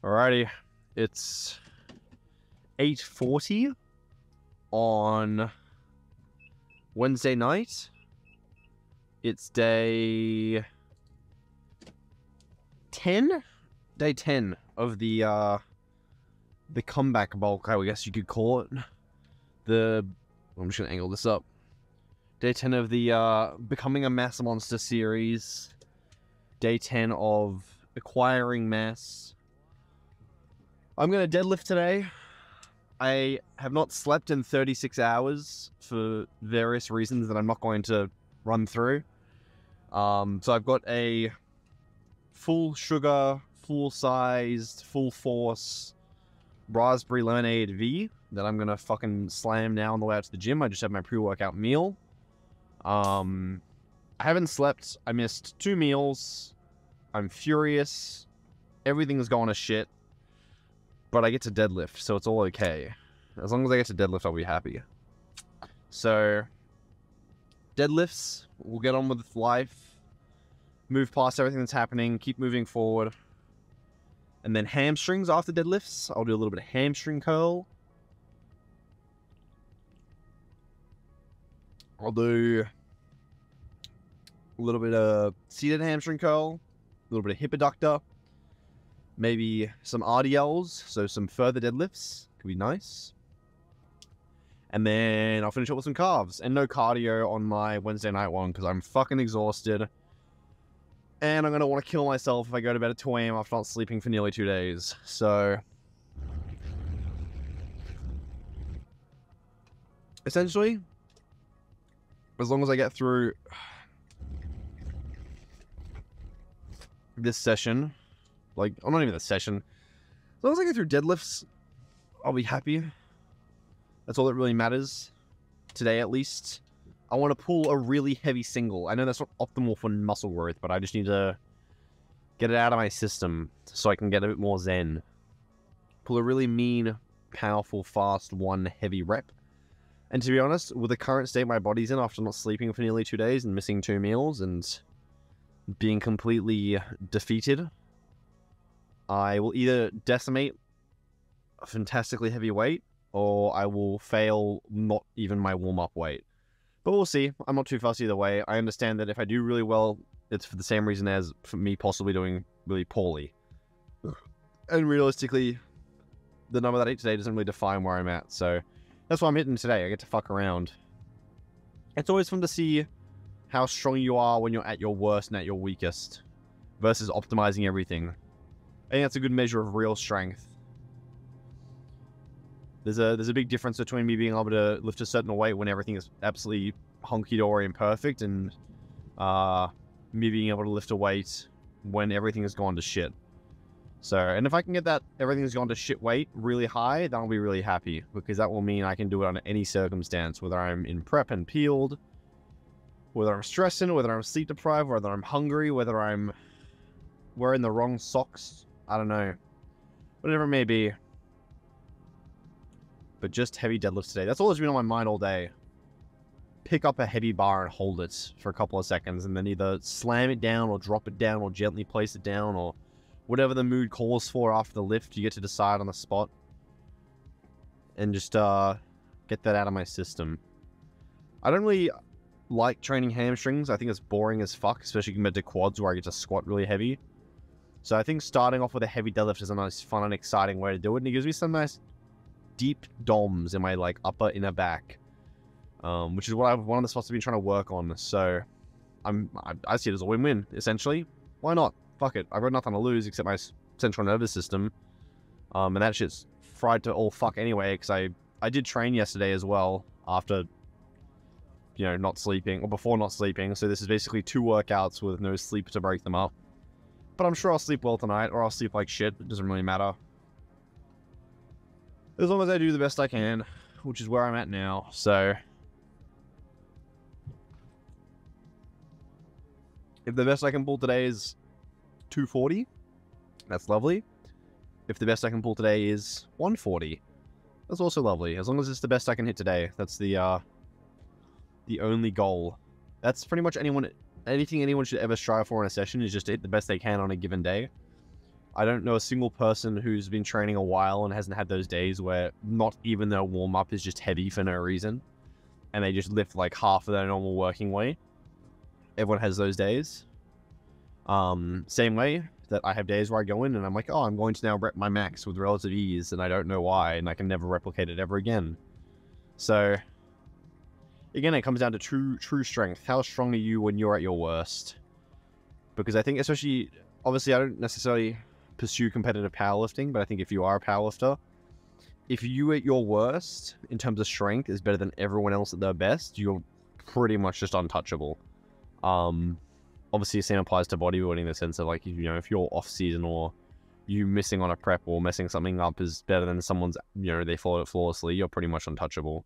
Alrighty, it's 8:40 on Wednesday night. It's day 10? Day 10 of the comeback bulk, I guess you could call it. I'm just gonna angle this up. Day 10 of the Becoming a Mass Monster series. Day 10 of acquiring mass. I'm gonna deadlift today. I have not slept in 36 hours for various reasons that I'm not going to run through. So I've got a full sugar, full-sized, full-force raspberry lemonade V that I'm gonna fucking slam now on the way out to the gym. I just had my pre-workout meal. I haven't slept. I missed 2 meals. I'm furious. Everything's going to shit. But I get to deadlift, so it's all okay. As long as I get to deadlift, I'll be happy. So, deadlifts. We'll get on with life. Move past everything that's happening. Keep moving forward. And then hamstrings after deadlifts. I'll do a little bit of hamstring curl. I'll do a little bit of seated hamstring curl. A little bit of hip adductor. Maybe some RDLs, so some further deadlifts. Could be nice. And then I'll finish up with some calves. And no cardio on my Wednesday night one, because I'm fucking exhausted. And I'm going to want to kill myself if I go to bed at 2 AM after not sleeping for nearly 2 days. So, essentially, as long as I get through this session, like, oh, not even the session. As long as I get through deadlifts, I'll be happy. That's all that really matters. Today, at least. I want to pull a really heavy single. I know that's not optimal for muscle growth, but I just need to get it out of my system so I can get a bit more zen. Pull a really mean, powerful, fast, one heavy rep. And to be honest, with the current state my body's in after not sleeping for nearly 2 days and missing 2 meals and being completely defeated, I will either decimate a fantastically heavy weight, or I will fail not even my warm-up weight. But we'll see. I'm not too fussy either way. I understand that if I do really well, it's for the same reason as for me possibly doing really poorly. And realistically, the number that I ate today doesn't really define where I'm at, so that's why I'm hitting today. I get to fuck around. It's always fun to see how strong you are when you're at your worst and at your weakest, versus optimizing everything. I think that's a good measure of real strength. There's a big difference between me being able to lift a certain weight when everything is absolutely hunky-dory and perfect, and me being able to lift a weight when everything has gone to shit. So, and if I can get that everything's gone to shit weight really high, then I'll be really happy, because that will mean I can do it under any circumstance, whether I'm in prep and peeled, whether I'm stressing, whether I'm sleep deprived, whether I'm hungry, whether I'm wearing the wrong socks. I don't know. Whatever it may be. But just heavy deadlifts today. That's all that's been on my mind all day. Pick up a heavy bar and hold it for a couple of seconds, and then either slam it down or drop it down or gently place it down, or whatever the mood calls for after the lift. You get to decide on the spot. And just get that out of my system. I don't really like training hamstrings. I think it's boring as fuck, especially compared to quads where I get to squat really heavy. So I think starting off with a heavy deadlift is a nice, fun, and exciting way to do it. And it gives me some nice deep DOMs in my, like, upper inner back. Which is what one of the spots I've been trying to work on. So I see it as a win-win, essentially. Why not? Fuck it. I've got nothing to lose except my central nervous system. And that shit's fried to all fuck anyway, because I did train yesterday as well after, you know, not sleeping, or before not sleeping. So this is basically 2 workouts with no sleep to break them up. But I'm sure I'll sleep well tonight, or I'll sleep like shit. It doesn't really matter. As long as I do the best I can, which is where I'm at now. So, if the best I can pull today is 240, that's lovely. If the best I can pull today is 140, that's also lovely. As long as it's the best I can hit today, that's the only goal. That's pretty much anything anyone should ever strive for in a session, is just to hit the best they can on a given day. I don't know a single person who's been training a while and hasn't had those days where not even their warm-up is just heavy for no reason. And they just lift like half of their normal working weight. Everyone has those days. Same way that I have days where I go in and I'm like, oh, I'm going to now rep my max with relative ease, and I don't know why, and I can never replicate it ever again. So, again, it comes down to true strength. How strong are you when you're at your worst? Because I think, especially, obviously, I don't necessarily pursue competitive powerlifting, but I think if you are a powerlifter, if you at your worst in terms of strength is better than everyone else at their best, you're pretty much just untouchable. Obviously, the same applies to bodybuilding in the sense of, like, you know, if you're off season or you missing on a prep or messing something up is better than someone's, you know, they follow it flawlessly, you're pretty much untouchable.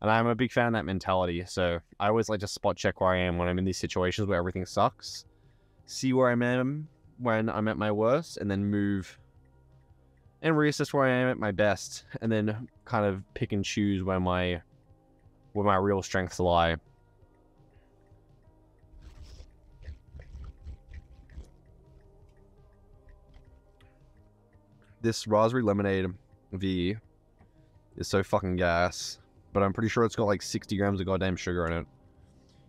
And I'm a big fan of that mentality. So I always like to spot check where I am when I'm in these situations where everything sucks. See where I am when I'm at my worst, and then move and reassess where I am at my best, and then kind of pick and choose where my real strengths lie. This raspberry lemonade V is so fucking gas, but I'm pretty sure it's got like 60 grams of goddamn sugar in it.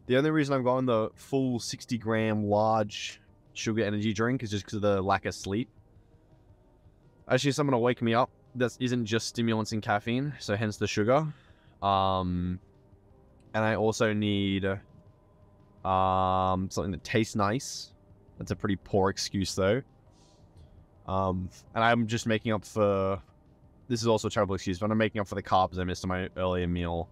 The only reason I'm going the full 60 gram large sugar energy drink is just because of the lack of sleep. Actually, something to wake me up that isn't just stimulants and caffeine, so hence the sugar. And I also need something that tastes nice. That's a pretty poor excuse though. And I'm just making up for... This is also a terrible excuse, but I'm making up for the carbs I missed on my earlier meal.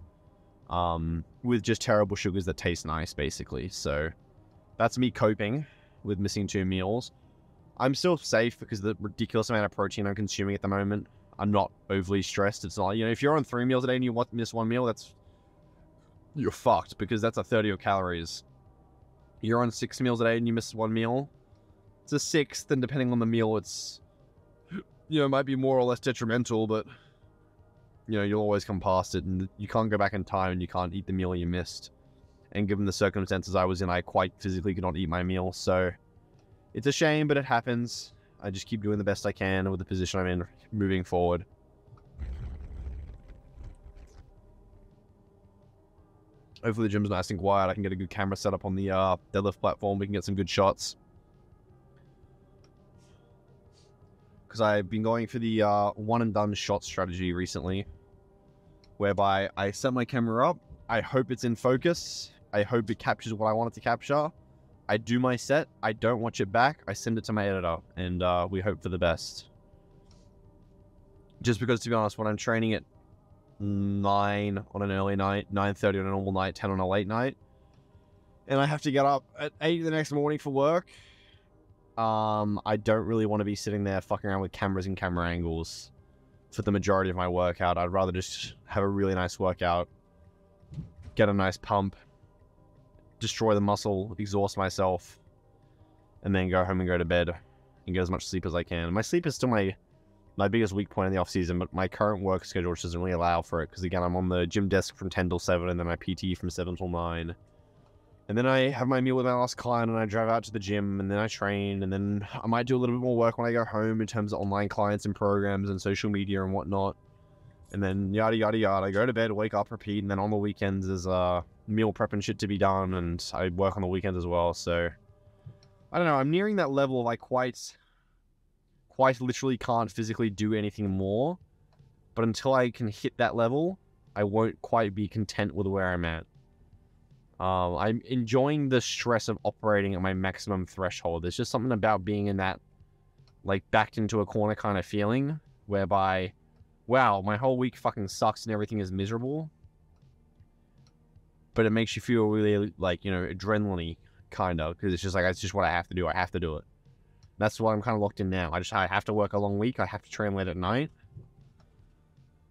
With just terrible sugars that taste nice, basically. So that's me coping with missing 2 meals. I'm still safe because of the ridiculous amount of protein I'm consuming at the moment. I'm not overly stressed. It's not, you know, if you're on 3 meals a day and you miss 1 meal, you're fucked, because that's a 30 of calories. You're on 6 meals a day and you miss 1 meal, it's a 6th, and depending on the meal, it's, you know, it might be more or less detrimental, but, you know, you'll always come past it, and you can't go back in time, and you can't eat the meal you missed. And given the circumstances I was in, I quite physically could not eat my meal, so it's a shame, but it happens. I just keep doing the best I can with the position I'm in moving forward. Hopefully the gym's nice and quiet. I can get a good camera set up on the deadlift platform. We can get some good shots. Because I've been going for the one and done shot strategy recently, whereby I set my camera up, I hope it's in focus, I hope it captures what I want it to capture, I do my set, I don't watch it back, I send it to my editor, and we hope for the best. Just because, to be honest, when I'm training at 9 on an early night, 9:30 on a normal night, 10 on a late night, and I have to get up at 8 the next morning for work, I don't really want to be sitting there fucking around with cameras and camera angles for the majority of my workout. I'd rather just have a really nice workout, get a nice pump, destroy the muscle, exhaust myself, and then go home and go to bed and get as much sleep as I can. My sleep is still my biggest weak point in the off season, but my current work schedule just doesn't really allow for it, because again, I'm on the gym desk from 10 till 7, and then my PT from 7 till 9. And then I have my meal with my last client, and I drive out to the gym, and then I train, and then I might do a little bit more work when I go home in terms of online clients and programs and social media and whatnot. And then yada, yada, yada. I go to bed, wake up, repeat, and then on the weekends there's meal prep and shit to be done, and I work on the weekends as well. So, I don't know, I'm nearing that level of I quite literally can't physically do anything more. But until I can hit that level, I won't quite be content with where I'm at. I'm enjoying the stress of operating at my maximum threshold. There's just something about being in that, like, backed into a corner kind of feeling, whereby, wow, my whole week fucking sucks and everything is miserable. But it makes you feel really, like, you know, adrenaline-y, kind of, because it's just like, it's just what I have to do. I have to do it. That's why I'm kind of locked in now. I have to work a long week. I have to train late at night.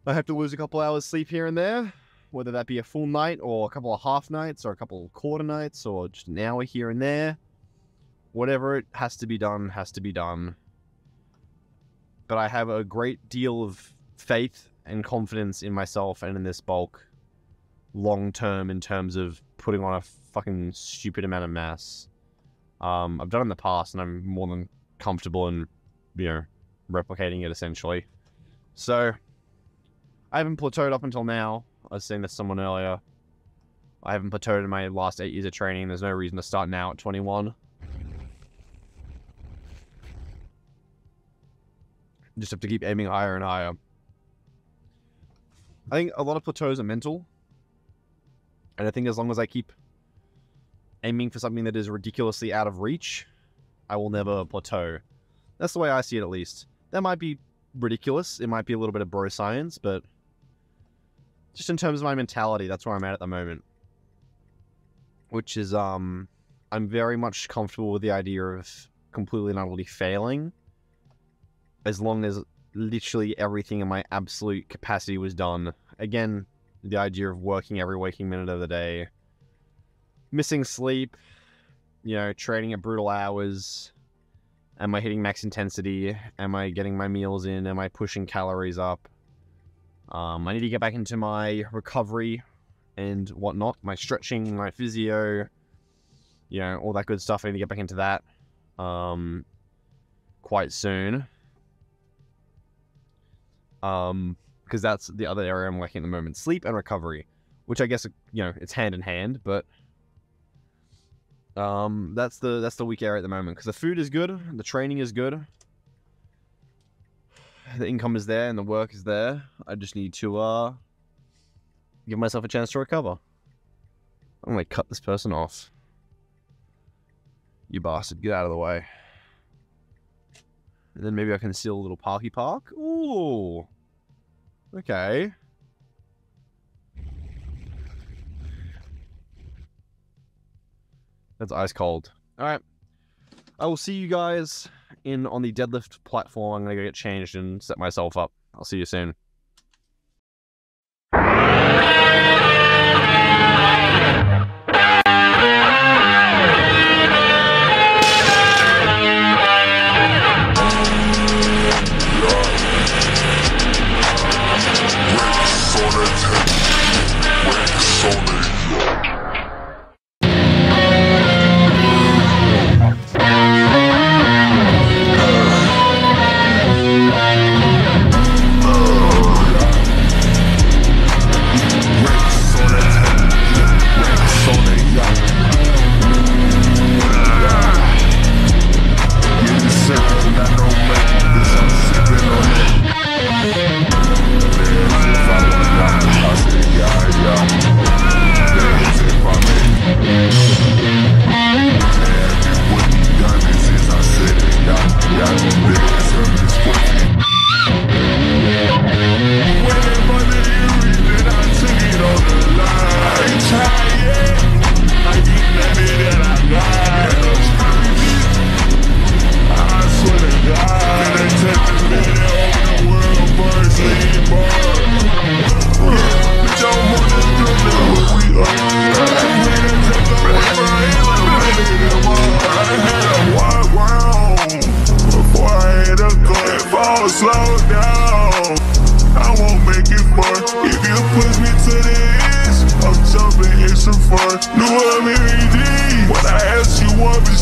I have to lose a couple hours sleep here and there, whether that be a full night or a couple of half nights or a couple of quarter nights or just an hour here and there. Whatever it has to be done, has to be done. But I have a great deal of faith and confidence in myself and in this bulk long term in terms of putting on a fucking stupid amount of mass. I've done it in the past, and I'm more than comfortable in you know, replicating it essentially. So I haven't plateaued up until now. I was saying to someone earlier, I haven't plateaued in my last 8 years of training. There's no reason to start now at 21. Just have to keep aiming higher and higher. I think a lot of plateaus are mental. And I think as long as I keep aiming for something that is ridiculously out of reach, I will never plateau. That's the way I see it, at least. That might be ridiculous. It might be a little bit of bro science, but just in terms of my mentality, that's where I'm at the moment. Which is, I'm very much comfortable with the idea of completely and utterly failing, as long as literally everything in my absolute capacity was done. Again, the idea of working every waking minute of the day, missing sleep, you know, training at brutal hours. Am I hitting max intensity? Am I getting my meals in? Am I pushing calories up? I need to get back into my recovery and whatnot. My stretching, my physio, you know, all that good stuff. I need to get back into that quite soon. Because that's the other area I'm lacking at the moment. Sleep and recovery. Which I guess, you know, it's hand in hand, but that's the weak area at the moment. Because the food is good, the training is good, the income is there, and the work is there. I just need to give myself a chance to recover. I'm gonna cut this person off. You bastard, get out of the way. And then maybe I can steal a little parky park. Ooh. Okay. That's ice cold. Alright. I will see you guys on the deadlift platform. I'm gonna go get changed and set myself up. I'll see you soon.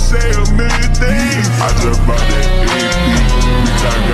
Say a million things. I just bought that AP.